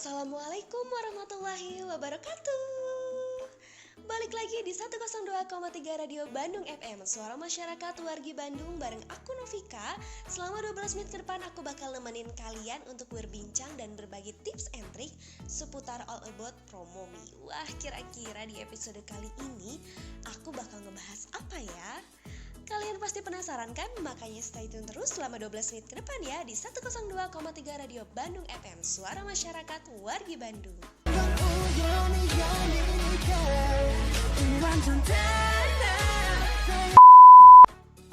Assalamualaikum warahmatullahi wabarakatuh. Balik lagi di 102,3 Radio Bandung FM, Suara Masyarakat Wargi Bandung, bareng aku Novika. Selama 12 menit ke depan aku bakal nemenin kalian untuk berbincang dan berbagi tips and trik seputar all about promomi. Wah, kira-kira di episode kali ini aku bakal ngebahas apa ya? Kalian pasti penasaran kan? Makanya stay tune terus selama 12 menit ke depan ya di 102,3 Radio Bandung FM, Suara Masyarakat Wargi Bandung.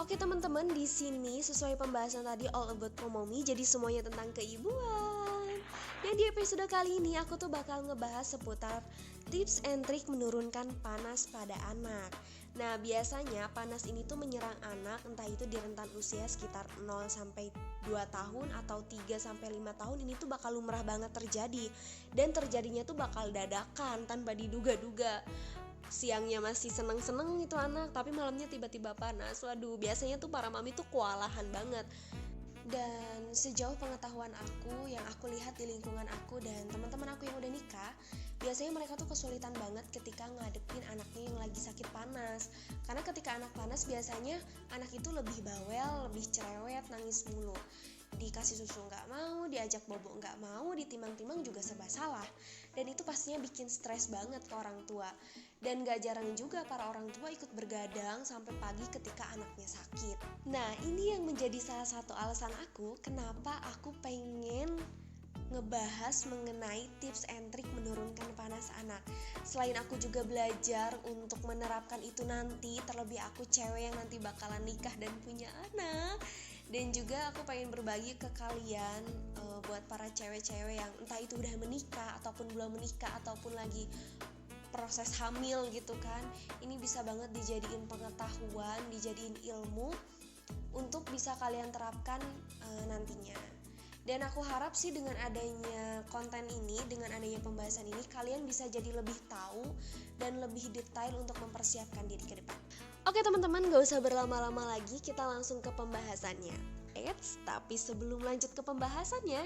Oke teman-teman, di sini sesuai pembahasan tadi all about promomi, jadi semuanya tentang keibuan. Dan di episode kali ini aku tuh bakal ngebahas seputar tips and trik menurunkan panas pada anak. Nah, biasanya panas ini tuh menyerang anak entah itu di rentan usia sekitar 0 sampai 2 tahun atau 3 sampai 5 tahun. Ini tuh bakal lumrah banget terjadi, dan terjadinya tuh bakal dadakan tanpa diduga-duga. Siangnya masih seneng-seneng itu anak, tapi malamnya tiba-tiba panas. Waduh, biasanya tuh para mami tuh kewalahan banget. Dan sejauh pengetahuan aku, yang aku lihat di lingkungan aku dan teman-teman aku yang udah nikah, biasanya mereka tuh kesulitan banget ketika ngadepin anaknya yang lagi sakit panas. Karena ketika anak panas biasanya anak itu lebih bawel, lebih cerewet, nangis mulu. Dikasih susu nggak mau, diajak bobo nggak mau, ditimang-timang juga serba salah. Dan itu pastinya bikin stres banget ke orang tua. Dan gak jarang juga para orang tua ikut bergadang sampai pagi ketika anaknya sakit. Nah, ini yang menjadi salah satu alasan aku kenapa aku pengen ngebahas mengenai tips and trik menurunkan panas anak. Selain aku juga belajar untuk menerapkan itu nanti, terlebih aku cewek yang nanti bakalan nikah dan punya anak. Dan juga aku pengen berbagi ke kalian buat para cewek-cewek yang entah itu udah menikah ataupun belum menikah ataupun lagi proses hamil gitu kan. Ini bisa banget dijadiin pengetahuan, dijadiin ilmu untuk bisa kalian terapkan nantinya. Dan aku harap sih dengan adanya konten ini, dengan adanya pembahasan ini, kalian bisa jadi lebih tahu dan lebih detail untuk mempersiapkan diri ke depan. Oke teman-teman, gak usah berlama-lama lagi, kita langsung ke pembahasannya. Tapi sebelum lanjut ke pembahasannya,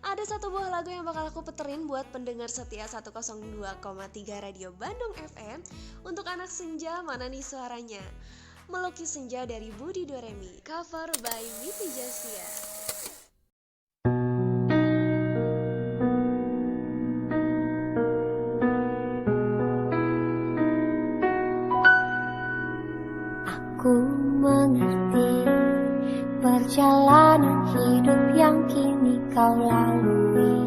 ada satu buah lagu yang bakal aku puterin buat pendengar setia 102,3 Radio Bandung FM. Untuk anak senja, mana nih suaranya? Melukis Senja dari Budi Doremi, cover by Miti Jasia. Aku mengerti perjalanan hidup yang kini kau lalui.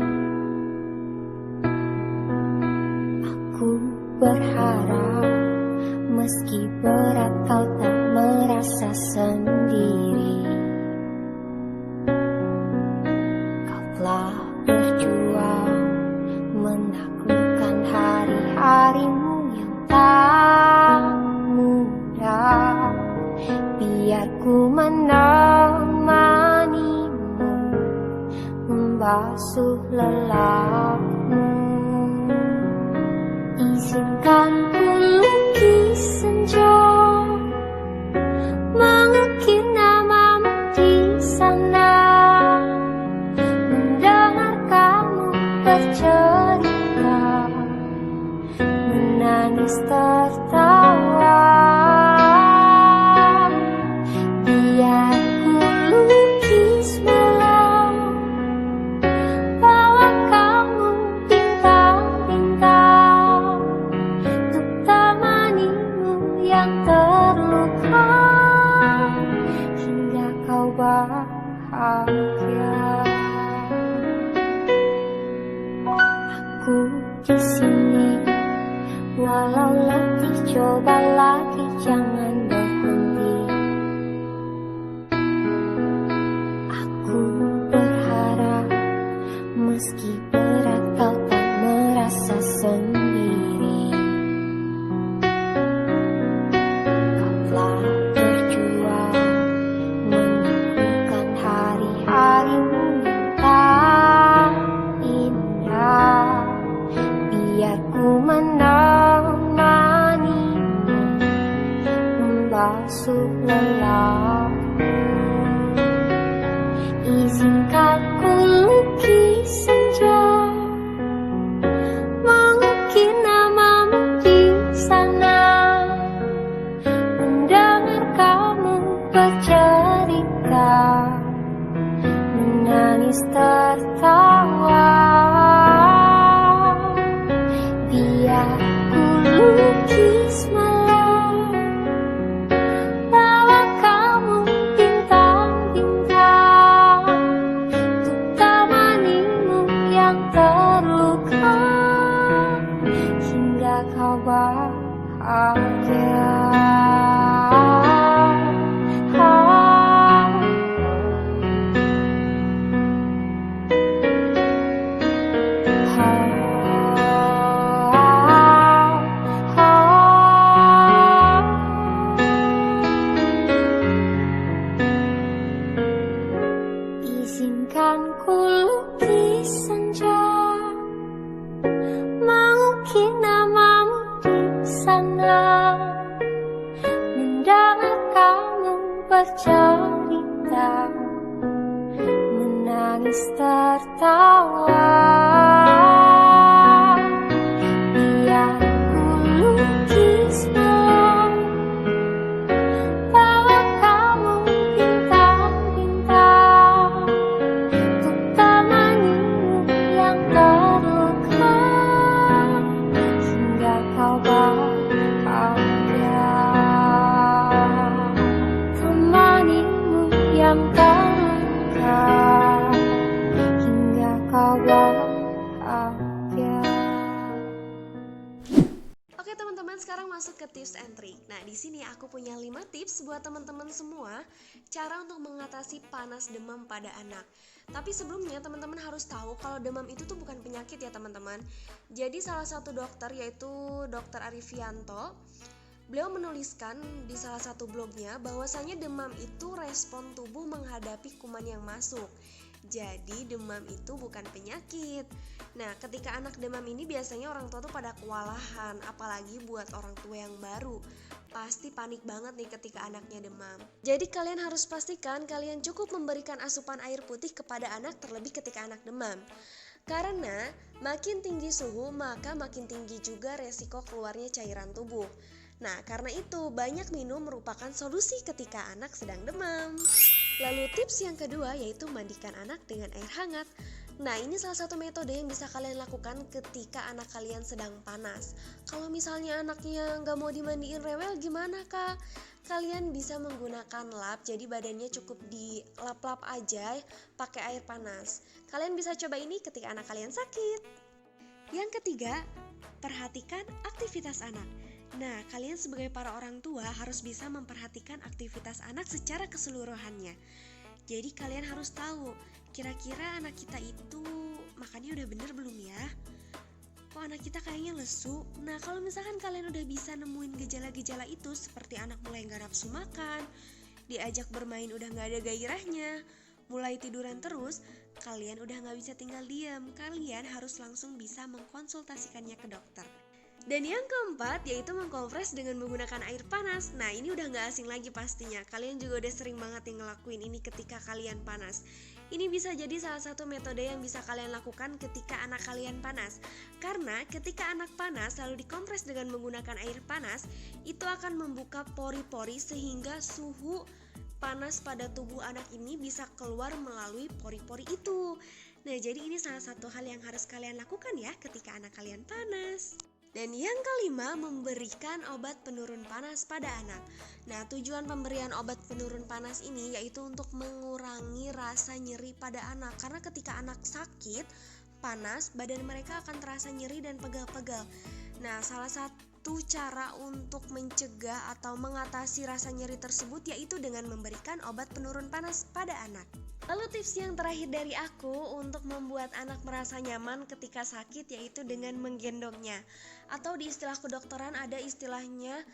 Aku berharap meski berat kau tak merasa sendiri. Kau telah berjuang menaklukkan hari-harimu yang tak mudah. Biar ku menemanimu, membasuh lelahmu. Izinkan ku lukis senja, mengukir namamu di sana, mendengar kamu bercerita, menangis tertawa. Aku di sini, walau letih coba lagi jangan berhenti. bercerita, menangis tertawa. Biar ku lukis malam, bawa kamu bintang-bintang, untuk temanimu yang terluka, hingga kau bahagia. Izinkan ku lukis senja, mengukir namamu di sana, mendengar kamu bercerita, menangis tertawa. Biar ku lukis malam, bawa kamu bintang-bintang, untuk temanimu yang terluka, hingga kau bahagia. Temanimu yang terluka, hingga kau bahagia. Oke teman-teman, sekarang masuk ke tips and trick. Nah, di sini aku punya 5 tips buat teman-teman semua cara untuk mengatasi panas demam pada anak. Tapi sebelumnya teman-teman harus tahu kalau demam itu tuh bukan penyakit ya teman-teman. Jadi salah satu dokter yaitu Dr. Arifianto, beliau menuliskan di salah satu blognya bahwasanya demam itu respon tubuh menghadapi kuman yang masuk. Jadi demam itu bukan penyakit. Nah, ketika anak demam ini biasanya orang tua tuh pada kewalahan, apalagi buat orang tua yang baru. Pasti panik banget nih ketika anaknya demam. Jadi kalian harus pastikan kalian cukup memberikan asupan air putih kepada anak terlebih ketika anak demam. Karena makin tinggi suhu maka makin tinggi juga resiko keluarnya cairan tubuh. Nah, karena itu banyak minum merupakan solusi ketika anak sedang demam. Lalu tips yang kedua yaitu mandikan anak dengan air hangat. Nah, ini salah satu metode yang bisa kalian lakukan ketika anak kalian sedang panas. Kalau misalnya anaknya nggak mau dimandiin rewel gimana kak? Kalian bisa menggunakan lap, jadi badannya cukup dilap-lap aja pakai air panas. Kalian bisa coba ini ketika anak kalian sakit. Yang ketiga, perhatikan aktivitas anak. Nah, kalian sebagai para orang tua harus bisa memperhatikan aktivitas anak secara keseluruhannya. Jadi kalian harus tahu, kira-kira anak kita itu makannya udah bener belum ya? Kok anak kita kayaknya lesu? Nah, kalau misalkan kalian udah bisa nemuin gejala-gejala itu seperti anak mulai gak nafsu makan, diajak bermain udah gak ada gairahnya, mulai tiduran terus, kalian udah gak bisa tinggal diam. Kalian harus langsung bisa mengkonsultasikannya ke dokter. Dan yang keempat yaitu mengkompres dengan menggunakan air panas. Nah, ini udah gak asing lagi pastinya. Kalian juga udah sering banget yang ngelakuin ini ketika kalian panas. Ini bisa jadi salah satu metode yang bisa kalian lakukan ketika anak kalian panas. Karena ketika anak panas lalu dikompres dengan menggunakan air panas, itu akan membuka pori-pori sehingga suhu panas pada tubuh anak ini bisa keluar melalui pori-pori itu. Nah, jadi ini salah satu hal yang harus kalian lakukan ya ketika anak kalian panas. Dan yang kelima, memberikan obat penurun panas pada anak. Nah, tujuan pemberian obat penurun panas ini yaitu untuk mengurangi rasa nyeri pada anak. Karena ketika anak sakit, panas, badan mereka akan terasa nyeri dan pegal-pegal. Nah, salah satu cara untuk mencegah atau mengatasi rasa nyeri tersebut yaitu dengan memberikan obat penurun panas pada anak. Lalu tips yang terakhir dari aku untuk membuat anak merasa nyaman ketika sakit yaitu dengan menggendongnya. Atau di istilah kedokteran ada istilahnya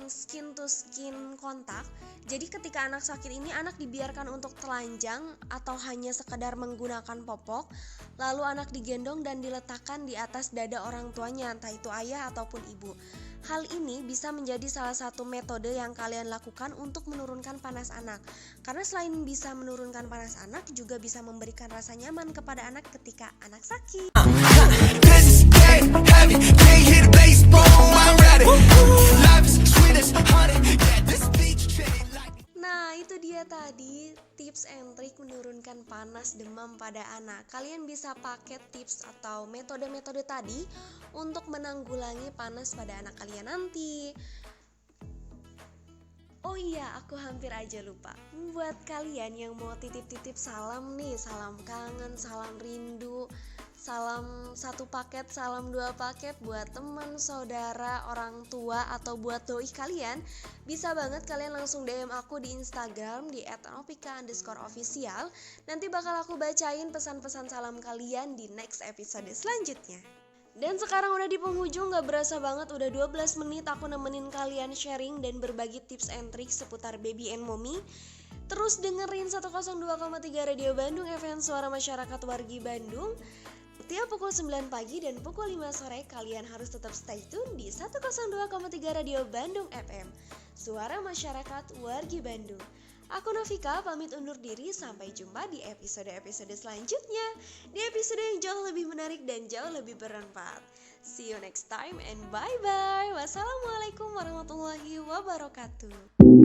skin to skin kontak. Jadi ketika anak sakit ini anak dibiarkan untuk telanjang atau hanya sekedar menggunakan popok, lalu anak digendong dan diletakkan di atas dada orang tuanya, entah itu ayah ataupun ibu. Hal ini bisa menjadi salah satu metode yang kalian lakukan untuk menurunkan panas anak. Karena selain bisa menurunkan panas anak, juga bisa memberikan rasa nyaman kepada anak ketika anak sakit. Life is sweet as honey. Yeah, this beach chain. itu dia tadi tips and trik menurunkan panas demam pada anak. Kalian bisa pakai tips atau metode-metode tadi untuk menanggulangi panas pada anak kalian nanti. Oh iya, aku hampir aja lupa. Buat kalian yang mau titip-titip salam nih, salam kangen, salam rindu, salam satu paket, salam dua paket buat teman, saudara, orang tua, atau buat doi kalian, bisa banget kalian langsung DM aku di Instagram di @novika_official. Nanti bakal aku bacain pesan-pesan salam kalian di next episode selanjutnya. Dan sekarang udah di penghujung, gak berasa banget udah 12 menit aku nemenin kalian sharing dan berbagi tips and trik seputar baby and mommy. Terus dengerin 102,3 Radio Bandung FM Suara Masyarakat Wargi Bandung. Tiap pukul 9 pagi dan pukul 5 sore kalian harus tetap stay tune di 102,3 Radio Bandung FM Suara Masyarakat Wargi Bandung. Aku Novika pamit undur diri, sampai jumpa di episode-episode selanjutnya. Di episode yang jauh lebih menarik dan jauh lebih bermanfaat. See you next time and bye-bye. Wassalamualaikum warahmatullahi wabarakatuh.